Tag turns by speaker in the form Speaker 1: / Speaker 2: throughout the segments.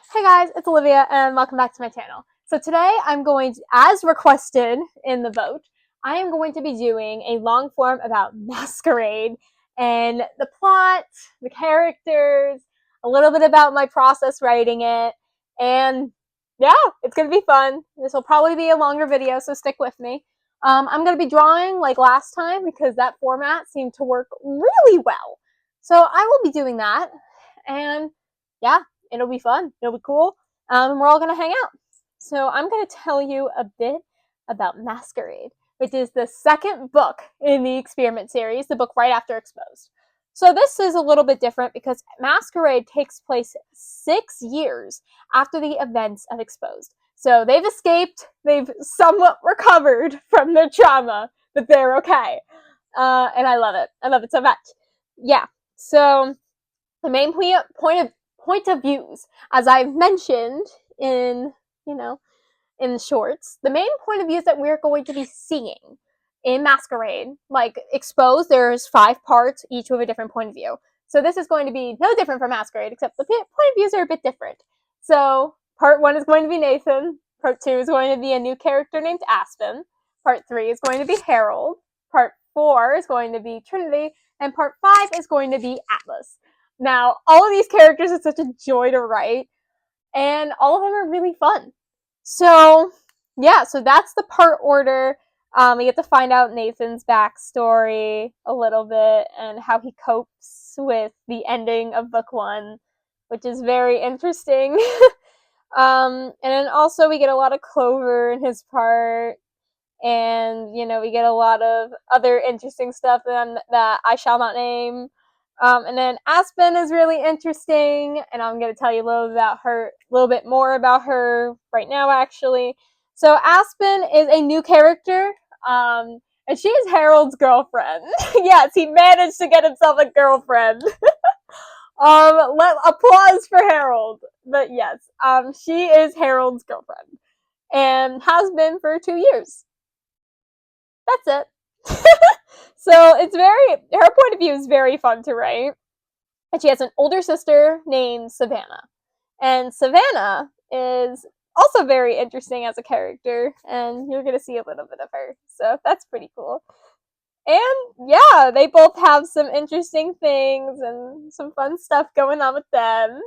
Speaker 1: Hey guys, it's Olivia and welcome back to my channel. So today I'm going to, as requested in the vote, I am going to be doing a long form about Masquerade and the plot, the characters, a little bit about my process writing it, and yeah, it's going to be fun. This will probably be a longer video, so stick with me. I'm going to be drawing like last time because that format seemed to work really well. So I will be doing that, and yeah, it'll be fun. It'll be cool. We're all going to hang out. So I'm going to tell you a bit about Masquerade, which is the second book in the Experiment series, the book right after Exposed. So this is a little bit different because Masquerade takes place 6 years after the events of Exposed. So they've escaped, they've somewhat recovered from their trauma, but they're okay. And I love it. I love it so much. Yeah. So the main point of views, as I've mentioned in, in shorts, the main point of views that we're going to be seeing in Masquerade, like Exposed, there's 5 parts, each with a different point of view. So this is going to be no different from Masquerade, except the point of views are a bit different. So part 1 is going to be Nathan, part 2 is going to be a new character named Aspen, part 3 is going to be Harold, part 4 is going to be Trinity, and part 5 is going to be Atlas. Now, all of these characters are such a joy to write, and all of them are really fun. So, yeah, so that's the part order. We get to find out Nathan's backstory a little bit and how he copes with the ending of book 1, which is very interesting. And then also we get a lot of Clover in his part, and, we get a lot of other interesting stuff that I shall not name. And then Aspen is really interesting, and I'm going to tell you a little bit more about her right now, actually. So Aspen is a new character, and she is Harold's girlfriend. Yes, he managed to get himself a girlfriend. Applause for Harold. But yes, she is Harold's girlfriend, and has been for 2 years. That's it. So her point of view is very fun to write. And she has an older sister named Savannah. And Savannah is also very interesting as a character, and you're going to see a little bit of her. So that's pretty cool. And yeah, they both have some interesting things and some fun stuff going on with them.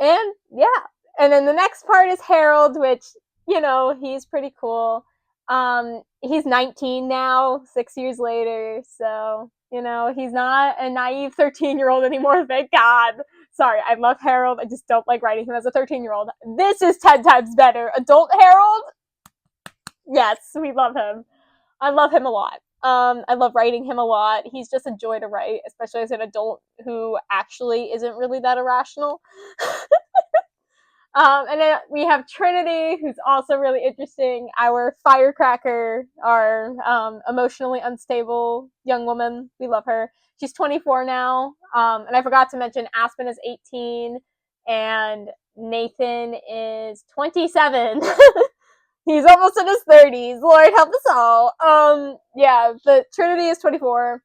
Speaker 1: And yeah. And then the next part is Harold, which, he's pretty cool. He's 19 now, 6 years later, so, he's not a naive 13-year-old anymore, thank God. Sorry, I love Harold, I just don't like writing him as a 13-year-old. This is 10 times better. Adult Harold? Yes, we love him. I love him a lot. I love writing him a lot. He's just a joy to write, especially as an adult who actually isn't really that irrational. And then we have Trinity, who's also really interesting. Our firecracker, our emotionally unstable young woman. We love her. She's 24 now. And I forgot to mention Aspen is 18 and Nathan is 27. He's almost in his 30s. Lord help us all. Yeah, but Trinity is 24.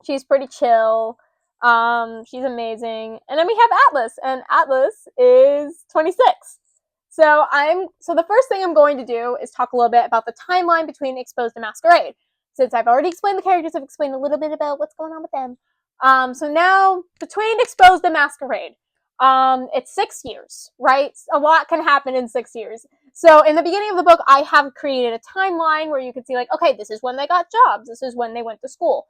Speaker 1: She's pretty chill. She's amazing. And then we have Atlas, and Atlas is 26. So the first thing I'm going to do is talk a little bit about the timeline between Exposed and Masquerade. Since I've already explained the characters, I've explained a little bit about what's going on with them. So now, between Exposed and Masquerade, it's 6 years, right? A lot can happen in 6 years. So in the beginning of the book, I have created a timeline where you can see, like, okay, this is when they got jobs. This is when they went to school.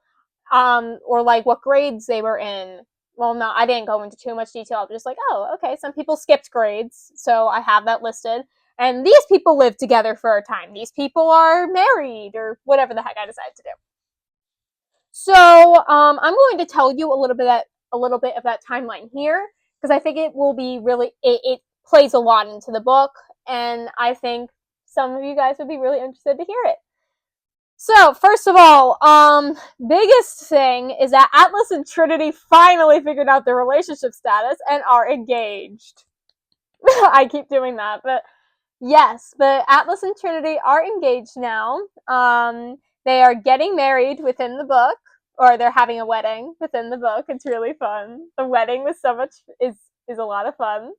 Speaker 1: Or like what grades they were in. Well, no, I didn't go into too much detail. I'm just like, oh, okay, some people skipped grades, so I have that listed. And these people lived together for a time. These people are married, or whatever the heck I decided to do. So, I'm going to tell you a little bit of that timeline here, because I think it will be it plays a lot into the book, and I think some of you guys would be really interested to hear it. So, first of all, biggest thing is that Atlas and Trinity finally figured out their relationship status and are engaged. I keep doing that, but yes, but Atlas and Trinity are engaged now. They are getting married within the book, or they're having a wedding within the book. It's really fun. The wedding is a lot of fun.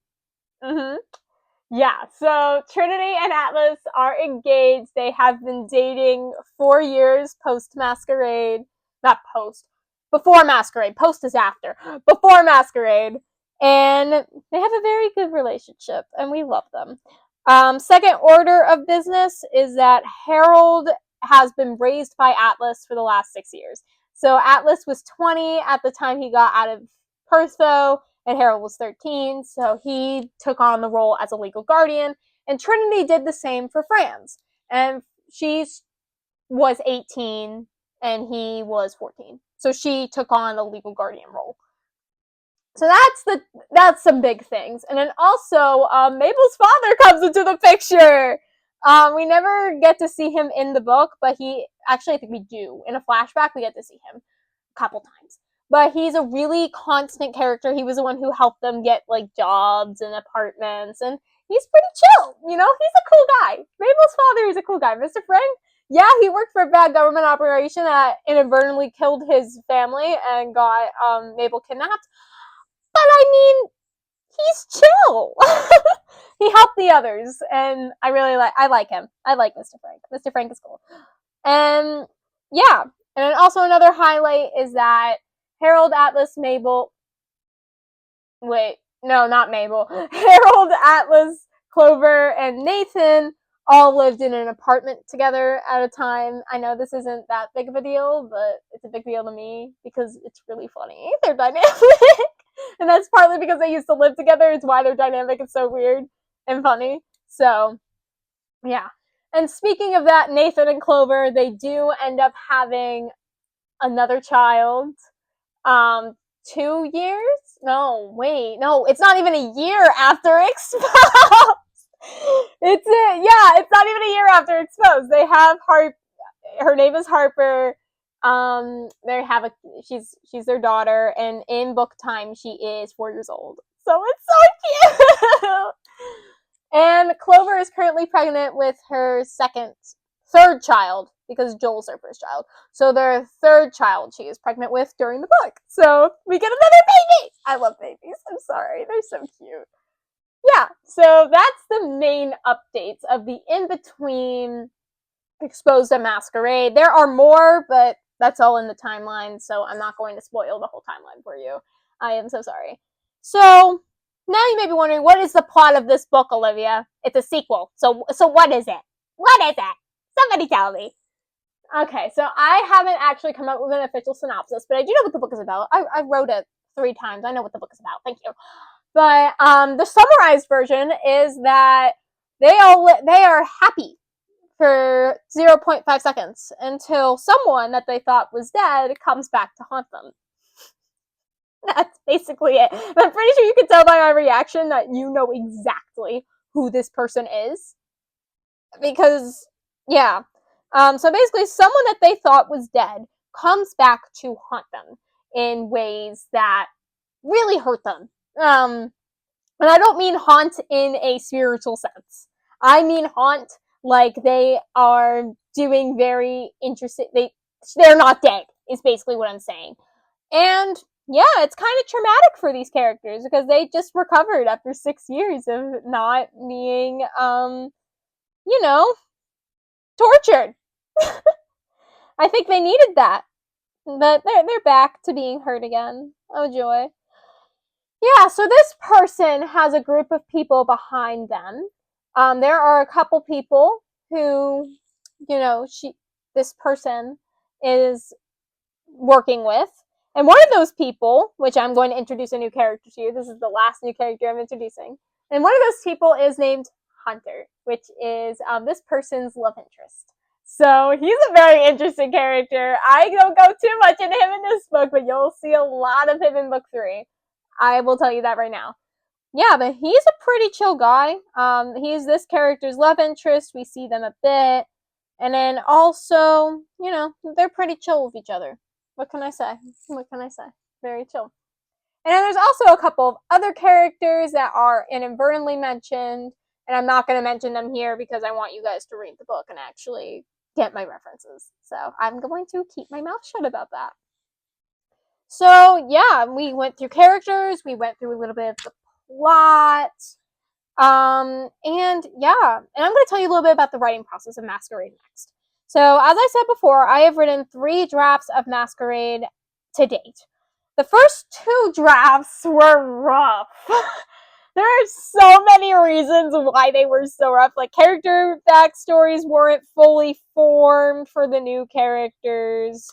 Speaker 1: Mm-hmm. Yeah, so Trinity and Atlas are engaged. They have been dating 4 years post Masquerade. Not post. Before Masquerade. Post is after. Before Masquerade. And they have a very good relationship, and we love them. Second order of business is that Harold has been raised by Atlas for the last 6 years. So Atlas was 20 at the time he got out of Pertho, and Harold was 13, so he took on the role as a legal guardian. And Trinity did the same for Franz. And she was 18 and he was 14. So she took on the legal guardian role. So that's some big things. And then also, Mabel's father comes into the picture. We never get to see him in the book, but I think we do. In a flashback, we get to see him a couple times. But he's a really constant character. He was the one who helped them get like jobs and apartments, and he's pretty chill. He's a cool guy. Mabel's father is a cool guy. Mr. Frank, yeah, he worked for a bad government operation that inadvertently killed his family and got Mabel kidnapped. But I mean, he's chill. He helped the others, and I like him. I like Mr. Frank. Mr. Frank is cool. And yeah, and then also another highlight is that Harold, Atlas, Mabel. Wait, no, not Mabel. Harold, Atlas, Clover, and Nathan all lived in an apartment together at a time. I know this isn't that big of a deal, but it's a big deal to me because it's really funny. They're dynamic. And that's partly because they used to live together. It's why their dynamic is so weird and funny. So, yeah. And speaking of that, Nathan and Clover, they do end up having another child. 2 years? No, wait, no, it's not even a year after Exposed. It's not even a year after Exposed. They have her name is Harper. They have she's their daughter, and in book time she is 4 years old. So it's so cute. And Clover is currently pregnant with her third child, because Joel's their first child. So their third child she is pregnant with during the book. So we get another baby. I love babies. I'm sorry. They're so cute. Yeah, so that's the main updates of the in-between Exposed and Masquerade. There are more, but that's all in the timeline, so I'm not going to spoil the whole timeline for you. I am so sorry. So now you may be wondering, what is the plot of this book, Olivia? It's a sequel. So what is it? What is it? Somebody tell me. Okay, so I haven't actually come up with an official synopsis, but I do know what the book is about. I wrote it 3 times. I know what the book is about. Thank you. But the summarized version is that they are happy for 0.5 seconds until someone that they thought was dead comes back to haunt them. That's basically it. And I'm pretty sure you can tell by my reaction that you know exactly who this person is. Because, yeah. So basically, someone that they thought was dead comes back to haunt them in ways that really hurt them. And I don't mean haunt in a spiritual sense. I mean haunt like they are doing very interesting. They're not dead, is basically what I'm saying. And yeah, it's kind of traumatic for these characters because they just recovered after 6 years of not being, tortured. I think they needed that. But they're back to being hurt again. Oh joy. Yeah, so this person has a group of people behind them. There are a couple people who, this person is working with. And one of those people, which I'm going to introduce a new character to you, this is the last new character I'm introducing. And one of those people is named Hunter, which is this person's love interest. So he's a very interesting character. I don't go too much into him in this book, but you'll see a lot of him in book 3. I will tell you that right now. Yeah, but he's a pretty chill guy. He's this character's love interest. We see them a bit. And then also, they're pretty chill with each other. What can I say? Very chill. And then there's also a couple of other characters that are inadvertently mentioned. And I'm not going to mention them here because I want you guys to read the book and actually get my references. So I'm going to keep my mouth shut about that. So, yeah, we went through characters, we went through a little bit of the plot, And yeah, and I'm going to tell you a little bit about the writing process of Masquerade next. So, as I said before, I have written 3 drafts of Masquerade to date. The first 2 drafts were rough. There are so many reasons why they were so rough. Like, character backstories weren't fully formed for the new characters.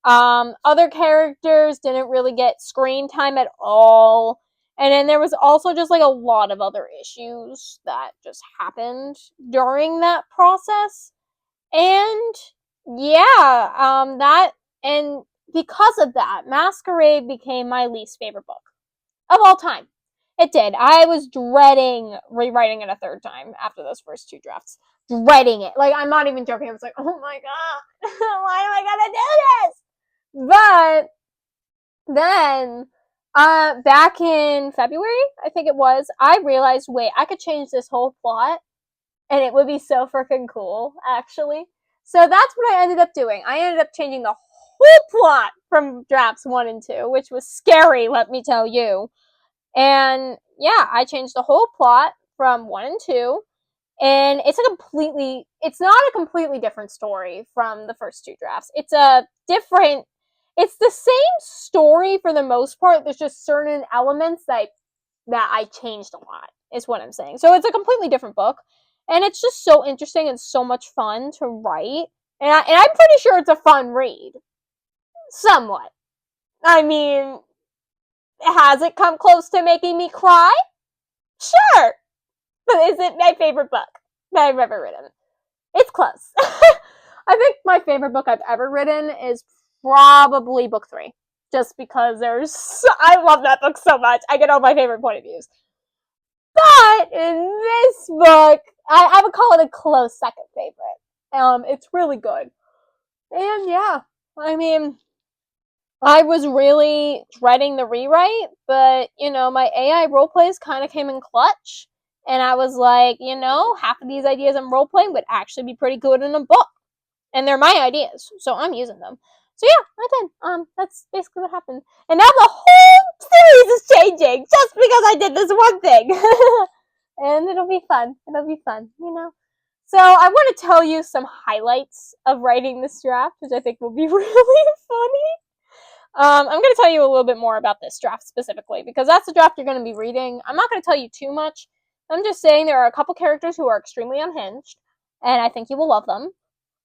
Speaker 1: Other characters didn't really get screen time at all. And then there was also just like a lot of other issues that just happened during that process. And yeah, that, and because of that, Masquerade became my least favorite book of all time. It did. I was dreading rewriting it a third time after those first 2 drafts. Dreading it. Like, I'm not even joking. I was like, oh my god, why am I gonna do this? But then, back in February, I think it was, I realized, wait, I could change this whole plot, and it would be so freaking cool, actually. So that's what I ended up doing. I ended up changing the whole plot from drafts 1 and 2, which was scary, let me tell you. And yeah, I changed the whole plot from 1 and 2, and it's not a completely different story from the first 2 drafts. It's the same story for the most part. There's just certain elements that I changed a lot, is what I'm saying. So it's a completely different book, and it's just so interesting and so much fun to write. And I'm pretty sure it's a fun read, somewhat. I mean, has it come close to making me cry? Sure, but is it my favorite book that I've ever written? It's close. I think my favorite book I've ever written is probably book 3. Just because I love that book so much. I get all my favorite point of views. But in this book, I would call it a close second favorite. It's really good. And yeah, I mean, I was really dreading the rewrite, but my AI roleplays kind of came in clutch. And I was like, half of these ideas I'm roleplaying would actually be pretty good in a book. And they're my ideas, so I'm using them. So yeah, I did. That's basically what happened. And now the whole series is changing just because I did this one thing. And it'll be fun. So I want to tell you some highlights of writing this draft, which I think will be really funny. I'm going to tell you a little bit more about this draft specifically, because that's the draft you're going to be reading. I'm not going to tell you too much. I'm just saying there are a couple characters who are extremely unhinged, and I think you will love them.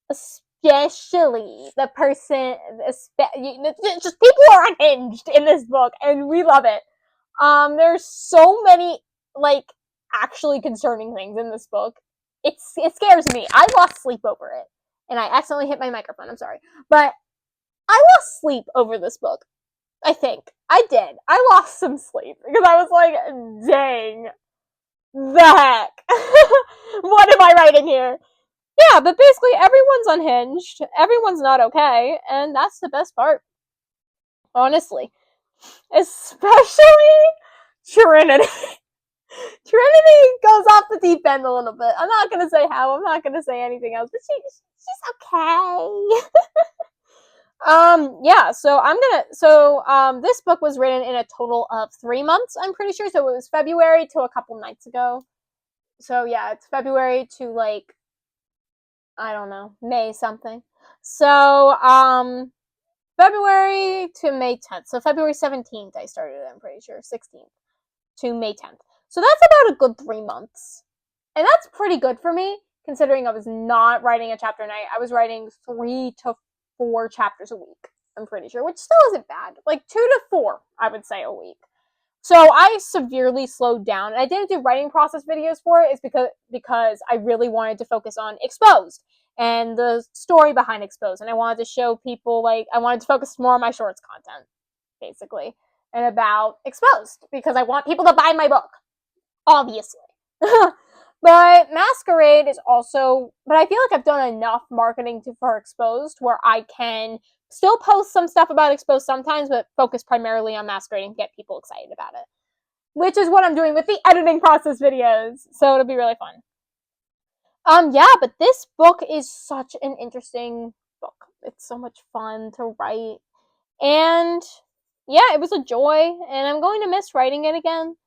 Speaker 1: Especially the person, just people are unhinged in this book, and we love it. There's so many, like, actually concerning things in this book. It scares me. I lost sleep over it, and I accidentally hit my microphone. I'm sorry, but I lost sleep over this book. I think I did. I lost some sleep because I was like, dang, the heck, what am I writing here? Yeah, but basically everyone's unhinged. Everyone's not okay, and that's the best part. Honestly. Especially Trinity. Trinity goes off the deep end a little bit. I'm not gonna say how, I'm not gonna say anything else, but she's okay. Yeah, this book was written in a total of 3 months, I'm pretty sure. So it was February to a couple nights ago. So yeah, it's February to, like, I don't know, May something. So, February to May 10th. So February 17th I started it, I'm pretty sure. 16th to May 10th. So that's about a good 3 months. And that's pretty good for me, considering I was not writing a chapter a night. I was writing 3 to 4 chapters a week, I'm pretty sure, which still isn't bad. Like 2 to 4, I would say, a week. So I severely slowed down. And I didn't do writing process videos for it, is because I really wanted to focus on Exposed and the story behind Exposed. And I wanted to show people, like, I wanted to focus more on my shorts content, basically, and about Exposed, because I want people to buy my book, obviously. But Masquerade is also, but I feel like I've done enough marketing for Exposed where I can still post some stuff about Exposed sometimes, but focus primarily on Masquerade and get people excited about it. Which is what I'm doing with the editing process videos. So it'll be really fun. Yeah, but this book is such an interesting book. It's so much fun to write. And yeah, it was a joy, and I'm going to miss writing it again.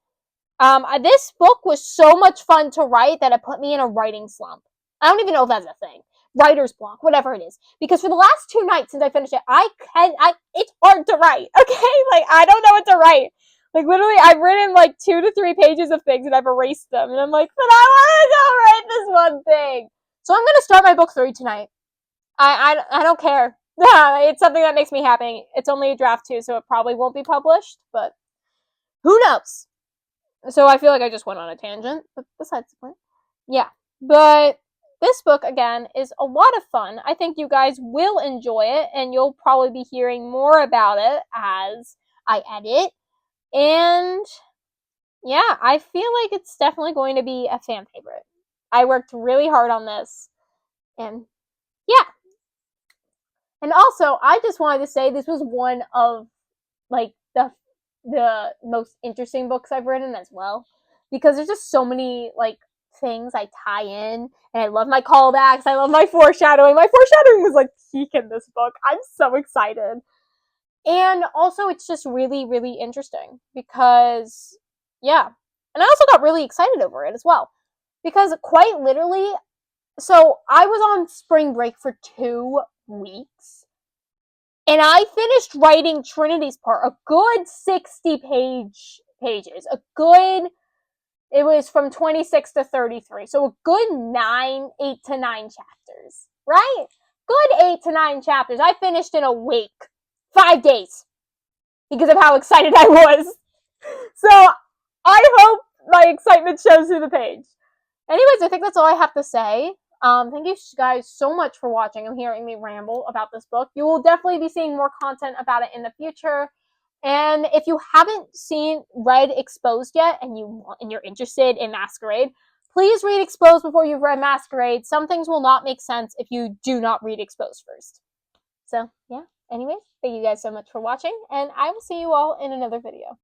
Speaker 1: This book was so much fun to write that it put me in a writing slump. I don't even know if that's a thing. Writer's block, whatever it is. Because for the last 2 nights since I finished it, it's hard to write, okay? Like, I don't know what to write. Like, literally, I've written, like, 2 to 3 pages of things and I've erased them. And I'm like, but I want to go write this one thing. So I'm going to start my book 3 tonight. I don't care. It's something that makes me happy. It's only a draft 2, so it probably won't be published, but who knows? So I feel like I just went on a tangent, but besides the point. Yeah. But this book, again, is a lot of fun. I think you guys will enjoy it, and you'll probably be hearing more about it as I edit. And yeah, I feel like it's definitely going to be a fan favorite. I worked really hard on this, and yeah. And also, I just wanted to say this was one of, like, the most interesting books I've written as well, because there's just so many, like, things I tie in, and I love my callbacks, I love my foreshadowing. My foreshadowing was, like, peak in this book. I'm so excited. And also, it's just really, really interesting because, yeah. And I also got really excited over it as well, because quite literally, so I was on spring break for 2 weeks, and I finished writing Trinity's part, a good 60 pages. It was from 26 to 33. So a good 8 to 9 chapters, right? Good 8 to 9 chapters. I finished in a week, 5 days, because of how excited I was. So I hope my excitement shows through the page. Anyways, I think that's all I have to say. Thank you guys so much for watching and hearing me ramble about this book. You will definitely be seeing more content about it in the future. And if you haven't read Exposed yet, and you're interested in Masquerade, please read Exposed before you've read Masquerade. Some things will not make sense if you do not read Exposed first. So, yeah. Anyways, thank you guys so much for watching, and I will see you all in another video.